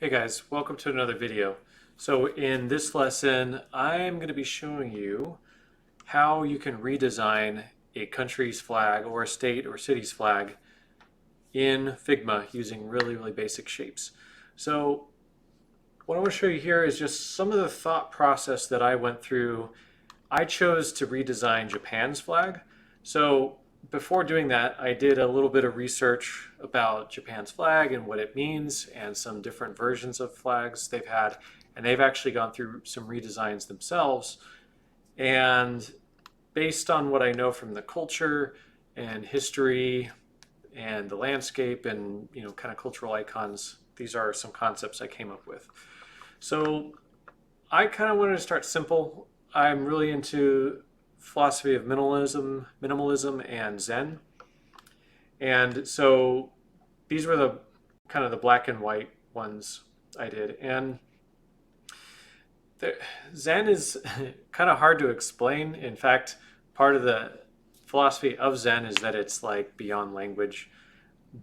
Hey guys, welcome to another video. So in this lesson, I'm going to be showing you how you can redesign a country's flag or a state or city's flag in Figma using really basic shapes. So what I want to show you here is just some of the thought process that I went through. I chose to redesign Japan's flag. So before doing that, I did a little bit of research about Japan's flag and what it means and some different versions of flags they've had. And they've actually gone through some redesigns themselves. And based on what I know from the culture and history and the landscape and kind of cultural icons, these are some concepts I came up with. So I kind of wanted to start simple. I'm really into philosophy of minimalism and Zen. And so these were the kind of the black and white ones I did. And Zen is kind of hard to explain. In fact, part of the philosophy of Zen is that it's like beyond language,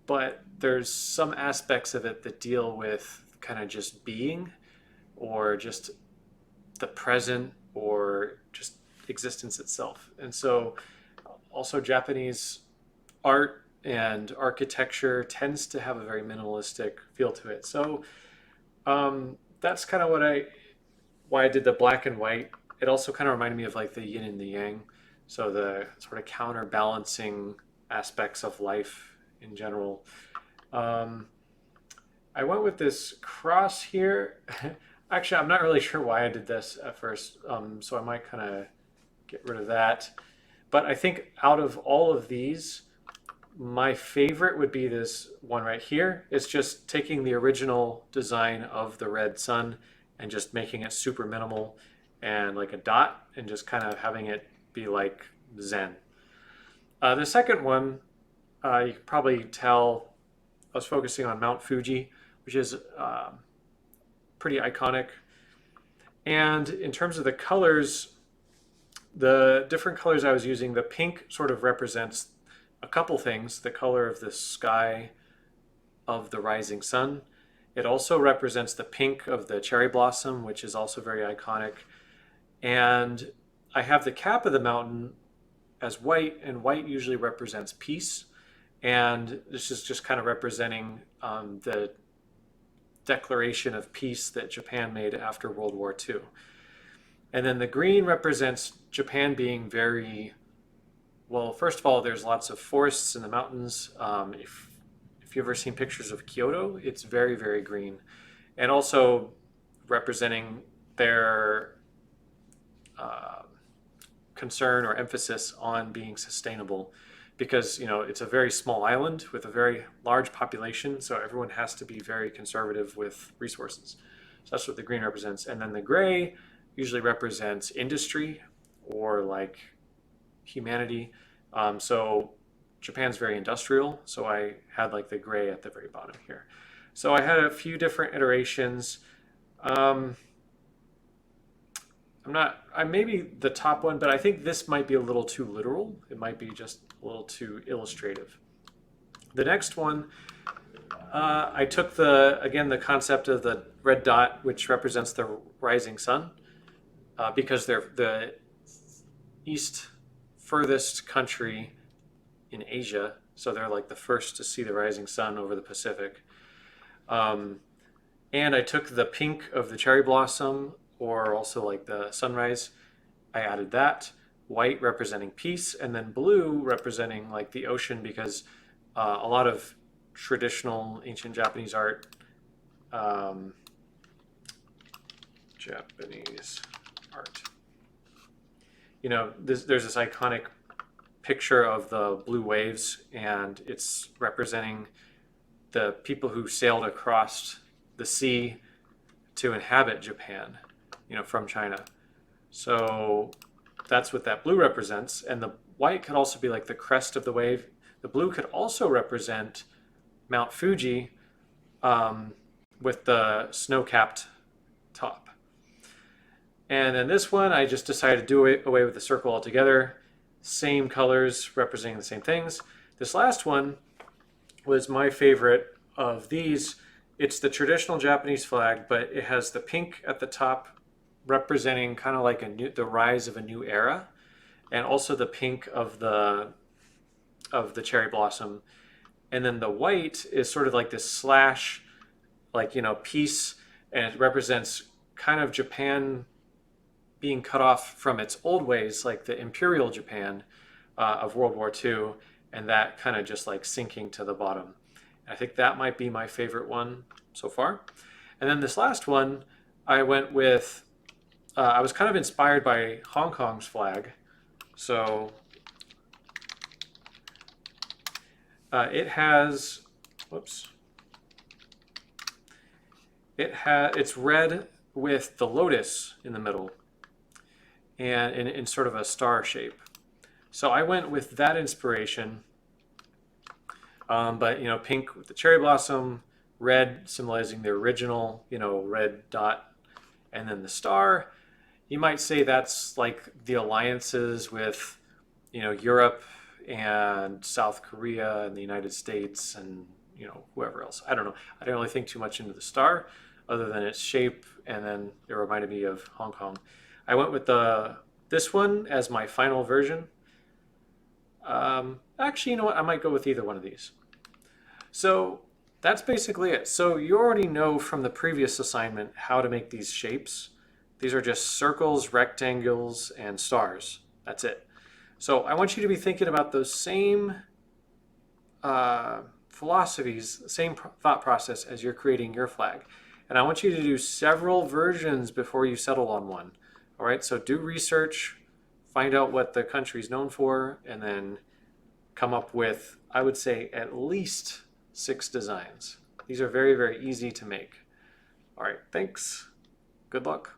but there's some aspects of it that deal with kind of just being or just the present or just existence itself. And so also Japanese art and architecture tends to have a very minimalistic feel to it. So that's kind of why I did the black and white. It also kind of reminded me of like the yin and the yang. So the sort of counterbalancing aspects of life in general. I went with this cross here. Actually, I'm not really sure why I did this at first, so I might kind of get rid of that. But I think out of all of these, my favorite would be this one right here. It's just taking the original design of the red sun and just making it super minimal and like a dot and just kind of having it be like Zen. The second one, you can probably tell I was focusing on Mount Fuji, which is pretty iconic. And in terms of the colors, the different colors I was using, the pink sort of represents a couple things. The color of the sky of the rising sun. It also represents the pink of the cherry blossom, which is also very iconic. And I have the cap of the mountain as white, and white usually represents peace. And this is just kind of representing the declaration of peace that Japan made after World War II. And then the green represents Japan being very, well, first of all, there's lots of forests in the mountains. If you've ever seen pictures of Kyoto, it's very green. And also representing their concern or emphasis on being sustainable, because it's a very small island with a very large population, so everyone has to be very conservative with resources. So that's what the green represents. And then the gray usually represents industry or like humanity. So Japan's very industrial, so I had like the gray at the very bottom here. So I had a few different iterations. I'm maybe the top one, but I think this might be a little too literal. It might be just a little too illustrative. The next one, I took again, the concept of the red dot, which represents the rising sun, because they're the east furthest country in Asia. So they're like the first to see the rising sun over the Pacific. And I took the pink of the cherry blossom, or also like the sunrise. I added that. White representing peace, and then blue representing like the ocean, because a lot of traditional ancient Japanese art, there's this iconic picture of the blue waves, and it's representing the people who sailed across the sea to inhabit Japan, from China. So that's what that blue represents. And the white could also be like the crest of the wave. The blue could also represent Mount Fuji, with the snow-capped top. And then this one, I just decided to do away with the circle altogether. Same colors representing the same things. This last one was my favorite of these, it's the traditional Japanese flag, but it has the pink at the top representing kind of like the rise of a new era, and also the pink of the cherry blossom. And then the white is sort of like this slash, like, piece, and it represents kind of Japan being cut off from its old ways, like the imperial Japan of World War II, and that kind of just like sinking to the bottom. I think that might be my favorite one so far. And then this last one, I went with, I was kind of inspired by Hong Kong's flag. So it has, whoops, it's red with the lotus in the middle and in sort of a star shape. So I went with that inspiration, but pink with the cherry blossom, red symbolizing the original, red dot, and then the star. You might say that's like the alliances with, Europe and South Korea and the United States and whoever else. I don't know. I didn't really think too much into the star, other than its shape, and then it reminded me of Hong Kong. I went with this one as my final version. Actually, you know what? I might go with either one of these. So that's basically it. So you already know from the previous assignment how to make these shapes. These are just circles, rectangles, and stars. That's it. So I want you to be thinking about those same philosophies, same thought process as you're creating your flag. And I want you to do several versions before you settle on one. All right, so do research, find out what the country's known for, and then come up with, I would say, at least 6 designs. These are very, very easy to make. All right, thanks. Good luck.